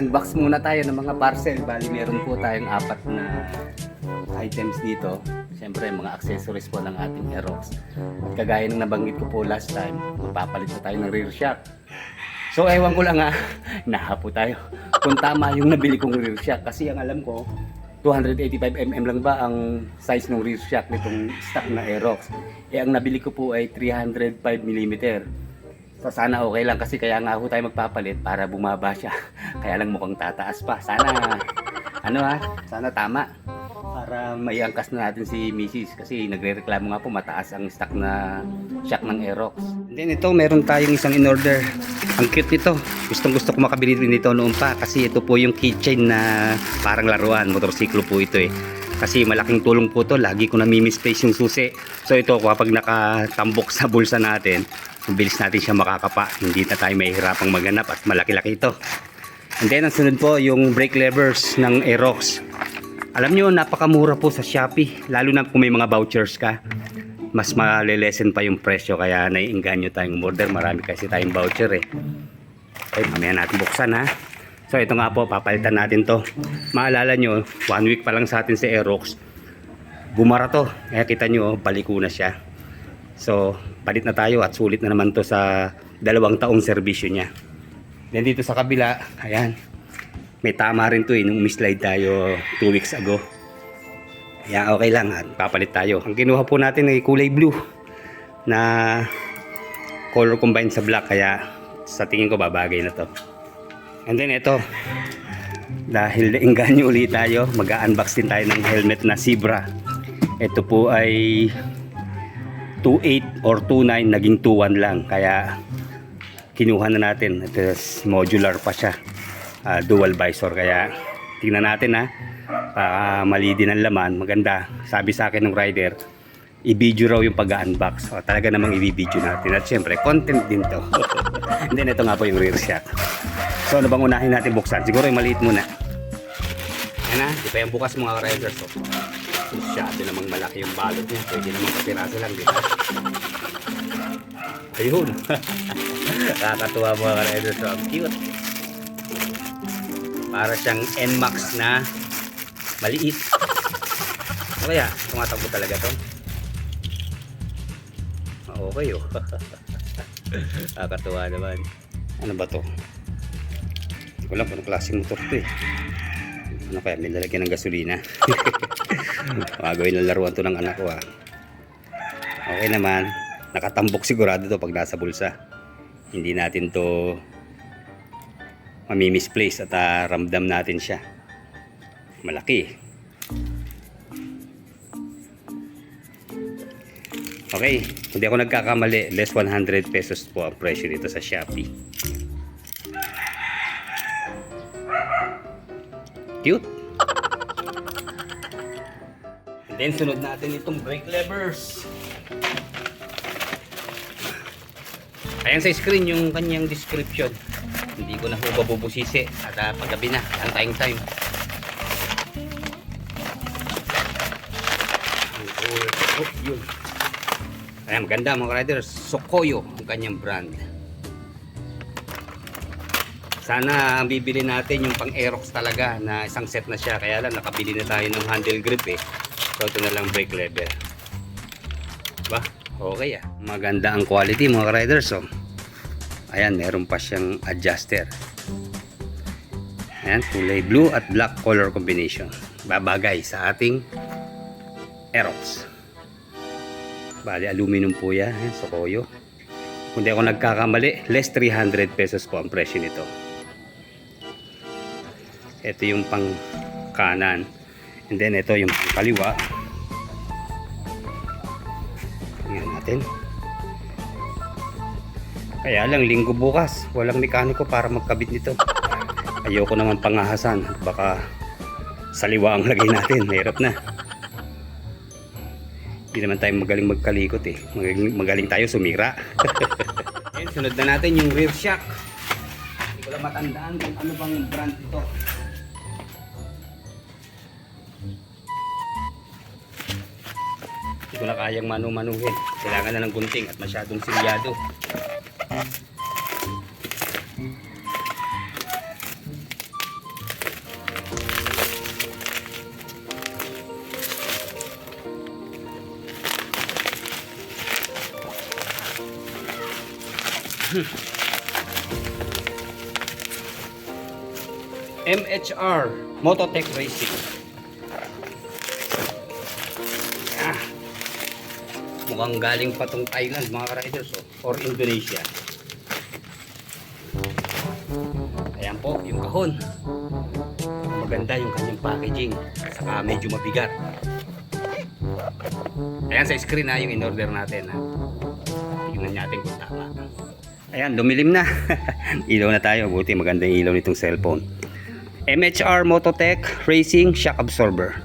Unbox muna tayo ng mga parcel. Bali meron po tayong 4 na items dito. Siyempre mga accessories po ng ating Aerox. At kagaya ng nabanggit ko po last time, magpapalit na tayo ng rear shock. So ewan ko lang nahapo tayo kung tama yung nabili kong rear shock. Kasi ang alam ko 285mm lang ba ang size ng rear shock nitong stock na Aerox. Ang nabili ko po ay 305mm. So sana okay lang kasi kaya nga ako tayo magpapalit para bumaba siya. Kaya lang mukhang tataas pa. Sana sana tama para maiangkas na natin si Mrs. Kasi nagrereklamo nga po mataas ang stock na shock ng Aerox. And then ito meron tayong isang in order. Ang cute nito. Gustong gusto ko makabili din nito noon pa kasi ito po yung keychain na parang laruan. Motorsiklo po ito eh. Kasi malaking tulong po to. Lagi ko nami-misplace yung susi. So ito kapag nakatambok sa bulsa natin, mabilis natin siya makakapa. Hindi na tayo mahihirapang maghanap at malaki-laki ito. And then ang sunod po yung brake levers ng Aerox. Alam nyo, napakamura po sa Shopee. Lalo na kung may mga vouchers ka. Mas malelesen pa yung presyo. Kaya naiinganyo tayong order. Marami kasi tayong voucher eh. Okay, mamaya natin buksan ha. So ito nga po, papalitan natin to. Maalala nyo, 1 week pa lang sa atin si Aerox. Bumara to. Kaya kita nyo, baliko na siya. So, palit na tayo at sulit na naman to sa 2 taong serbisyo niya. Then dito sa kabila, ayan. May tama rin to eh, nung umislide tayo 2 weeks ago. Ayan, okay lang at papalit tayo. Ang kinuha po natin ay kulay blue na color combined sa black. Kaya sa tingin ko babagay na to. And then ito, dahil nainganyo ulit tayo, mag-unbox din tayo ng helmet na Zebra. Ito po ay 2.8 or 2.9, naging 2.1 lang. Kaya kinuha na natin. Ito is modular pa siya. Dual visor. Kaya tingnan natin mali din ang laman. Maganda. Sabi sa akin ng rider, i-video raw yung pag-unbox. So, talaga namang i-video natin. At syempre, content din to. And then ito nga po yung rear shock. So ano bang unahin natin buksan? Siguro yung maliit muna. Yan di pa yung bukas mga riders. So, masyado namang malaki yung balot niya. Pwede namang kapiraso lang, di ba? Ayun. Nakakatuwa mga riders. So, ang cute. Para siyang NMAX na maliit. O kaya, tumatakbo talaga to. Okay oh. Nakakatuwa naman. Ano ba to? Hindi ko lang kung klaseng motor to eh. Ano kaya, may lalagyan ng gasolina. Magagawin na laruan to ng anak ko Okay naman. Nakatambok sigurado to pag nasa bulsa. Hindi natin to mami-misplace at ramdam natin siya. Malaki. Okay, hindi ako nagkakamali, less 100 pesos po ang presyo dito sa Shopee. Cute. And then sunod natin itong brake levers. Ayan sa screen yung kanyang description. Hindi ko na po babubusisi at paggabi na, ang tayong time. Yun. Ayan, maganda mga riders. Sokoyo ang kanyang brand. Sana ang bibili natin yung pang Aerox talaga na isang set na siya. Kaya lang nakabili na tayo ng handle grip eh. So ito na lang brake lever. Diba? Okay Maganda ang quality mga riders. So, ayan, meron pa siyang adjuster. Ayan, kulay blue at black color combination. Babagay sa ating Aerox. Bali, aluminum po yan. Ayan, Sokoyo. Kung di ako nagkakamali, less 300 pesos po ang presyo nito. Ito yung pang kanan. And then ito yung pang kaliwa. Tingnan natin. Kaya lang, linggo bukas. Walang mekaniko para magkabit nito. Ayoko naman pangahasan. Baka saliwa ang lagay natin. Mahirap na. Hindi naman tayo magaling magkalikot eh. Magaling tayo sumira. Ayan, sunod na natin yung rear shock. Hindi ko lang matandaan kung ano bang brand ito. Hindi ko na kayang manu-manuhin. Kailangan na ng gunting at masyadong silyado. MHR Mototech Racing. Ah, mukhang galing pa tong Thailand mga ka-riders, or Indonesia. Ayan po yung kahon. Maganda yung kanyang packaging, saka medyo mabigat. Ayan sa screen na yung in-order natin. Tingnan natin kung tama. Ayan, dumilim na. Ilaw na tayo. Buti maganda yung ilaw nitong cellphone. MHR Mototech Racing Shock Absorber.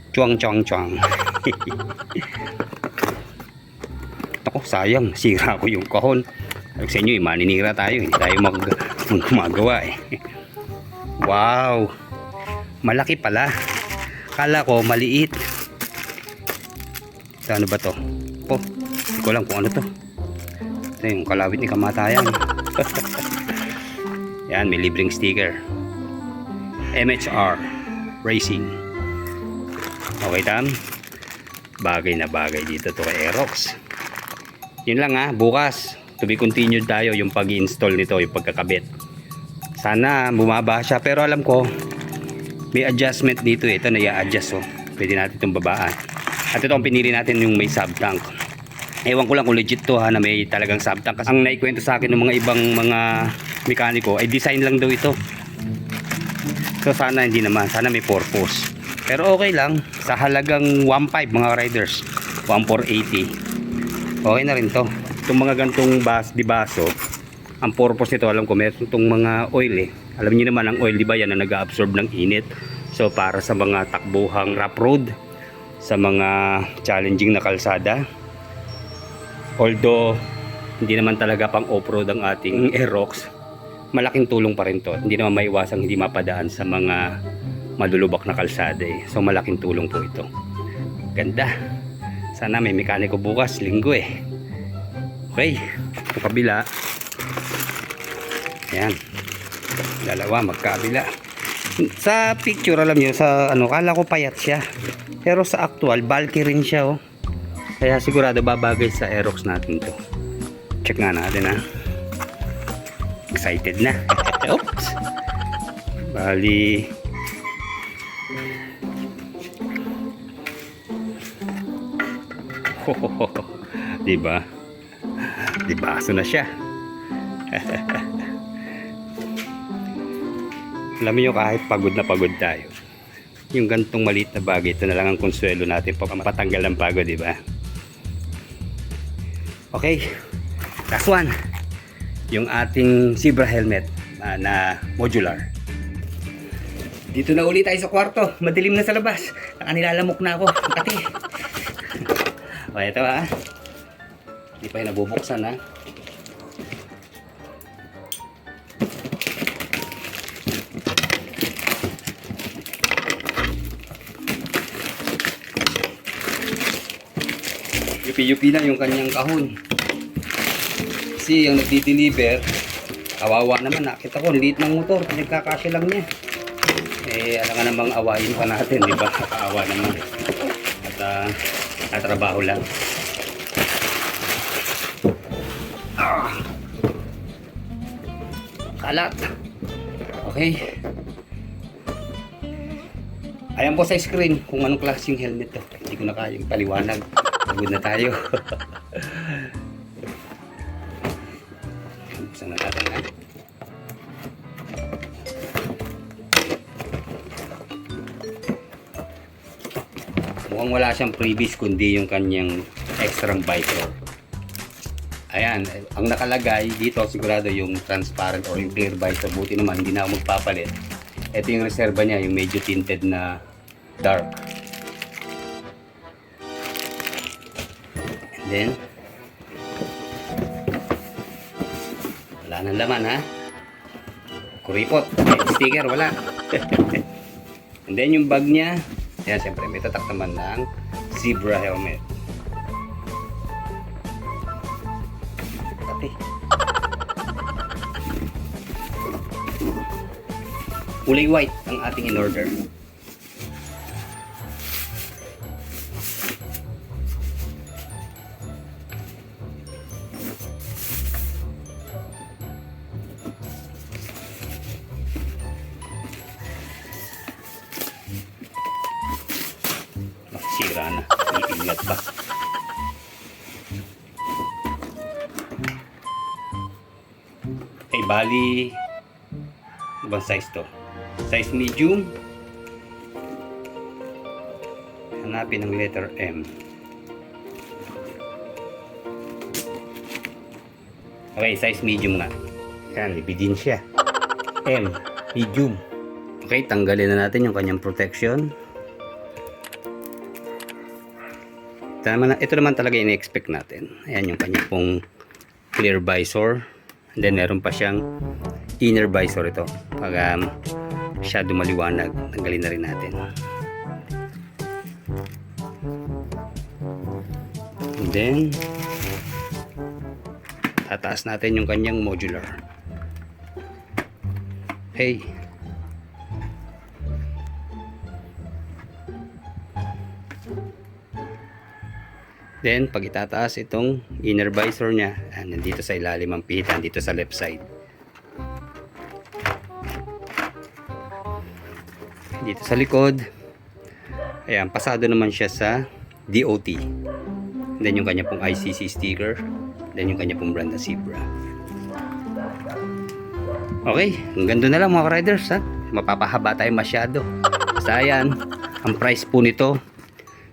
Chuang chuang chuang. Ako, sayang. Sira ko yung kahon. Sabi sa inyo, maninira tayo. Hindi tayo magawa eh. Wow. Malaki pala. Kala ko maliit. Ano ba to? Oh, hindi ko alam kung ano to. Ito yung kalawit ni kamatayan. Yan, may libreng sticker. MHR Racing. Okay, Tam? Bagay na bagay dito to kay Aerox. Yun lang ha, bukas to be continued tayo yung pag-install nito, yung pagkakabit. Sana bumaba siya, pero alam ko may adjustment dito eh. Ito na i-adjust oh. Pwede natin itong babaan. At ito ang pinili natin yung may sub-tank. Ewan ko lang kung legit to ha, na may talagang sub-tank. Kasi ang naikwento sa akin ng mga ibang mga mekaniko ay design lang daw ito. So sana hindi naman, sana may purpose. Pero okay lang, sa halagang 1.5 mga riders, 1.480. Okay na rin to. Itong mga gantong baso, ang purpose nito, alam ko meron itong mga oil eh. Alam niyo naman ang oil, di ba yan na nag-absorb ng init. So para sa mga takbuhang rough road, sa mga challenging na kalsada. Although hindi naman talaga pang off-road ang ating Aerox, malaking tulong pa rin to. Hindi naman maiwasang hindi mapadaan sa mga malulubak na kalsada eh. So malaking tulong po ito. Ganda. Sana may mekaniko bukas, linggo eh. Okay, sa kabila. Ayan. Dalawa magkabila. Sa picture alam niyo, sa ano, kala ko payat siya. Pero sa actual, bulky rin siya oh. Kaya sigurado babagay sa Aerox natin to. Check nga natin ha. Excited na. Oops. Bali. Diba? Dibaso na siya. Alam niyo, kahit pagod na pagod tayo, yung gantong maliit na bagay, ito na lang ang konsuelo natin patanggal ng pagod, di ba? Okay, last one, yung ating Zebra helmet na modular. Dito na ulit tayo sa kwarto, madilim na sa labas, nakanilalamok na ako, kati. Okay, ito ha, hindi pa yung nabubuksan ha. Yupi-yupi na yung kanyang kahon. Kasi yung nagdi-deliver, kawawa naman. Nakita ko, liit ng motor. Pinagkakasya lang niya. Eh, alam nga namang awayin pa natin, di ba? Nakaawa naman. At trabaho lang. Kalat. Okay. Ayan po sa screen kung anong klaseng helmet to. Hindi ko na kayang paliwanag. Pagod na tayo. Buksan na natin ha. Mukhang wala siyang freebies kundi yung kanyang extra visor. Ayan, ang nakalagay dito sigurado yung transparent or yung clear visor. Buti naman hindi na ako magpapalit. Ito yung reserva niya, yung medyo tinted na dark. Then, wala nang laman ha. Kuripot, sticker, wala. And then yung bag niya, yan siyempre may tatak naman ng Zebra helmet. Pati. Kulay white ang ating in-order. sira na. Iingat pa. Okay, bali ibang size to. Size medium. Hanapin ang letter M. Okay, size medium nga. Yan, ibidin siya. M, medium. Okay, tanggalin na natin yung kanyang protection. Ito naman talaga in-expect natin. Ayan yung kanyang pong clear visor. And then meron pa siyang inner visor ito. Pag masyado maliwanag, tanggalin na rin natin. And then tataas natin yung kanyang modular. Hey. Then pag itataas itong inner visor niya, nandito sa ilalim ang pihitan, dito sa left side. Dito sa likod, ayan, pasado naman siya sa DOT. Then yung kanya pong ICC sticker. Then yung kanya pong brand na Zebra. Okay, hanggang doon na lang mga riders, ha. Mapapahaba tayo masyado. Basta ayan, ang price po nito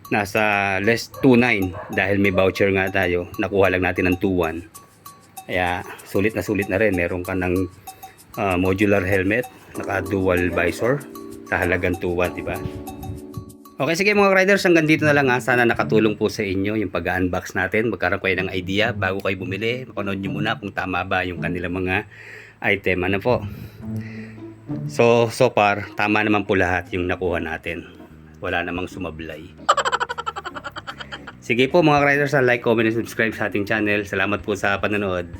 nasa less 2.9 dahil may voucher nga tayo. Nakuha lang natin ng 2.1. Kaya sulit na rin. Meron ka ng modular helmet, naka dual visor sa halagang 2.1, diba? Okay, sige mga riders, hanggang dito na lang ha. Sana nakatulong po sa inyo yung pag-unbox natin. Magkaroon kayo ng idea bago kayo bumili. Mapanood nyo muna kung tama ba yung kanilang mga item. Ano po? So far, tama naman po lahat yung nakuha natin. Wala namang sumablay. Sige po mga riders, like, comment, and subscribe sa ating channel. Salamat po sa panonood.